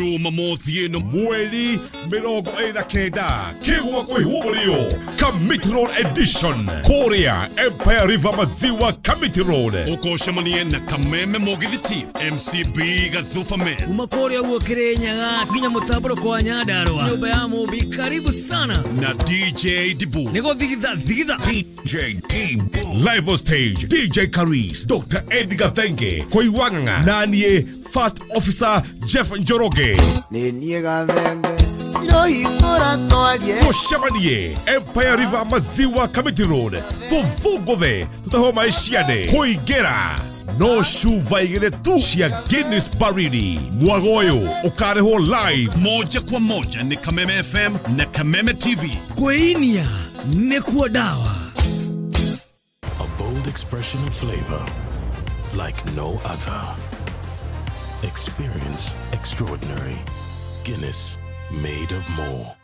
Jumamosi ino mweli mirongo ina kenda Kigwa kuhihwo murio Committee Road Edition Korea Empire River Maziwa Committee Road ukoshamanie na kameme mogithiti MCB gathufa men umakoria guokire nyaga ginya mutaburo kwa nyandarwa nyumba ya mubi karibu sana na DJ Dibu nego thigitha DJ Dibu live on stage DJ Karis Dr. Edgar Thenge Koiwanga nanie First Officer Jeff Njoroge Neniega thenge Siro hikora toalie Tushamanie Empire River Maziwa Committee Road Tuvugothe tutahoma ishiane Koigera no shuvaigire tu cia Guinness baridi mwagoyo ukareho live moja kwa moja ni Kameme FM na Kameme TV kweinia ne kwa dawa. A bold expression of flavor like no other. Experience extraordinary. Guinness, made of more.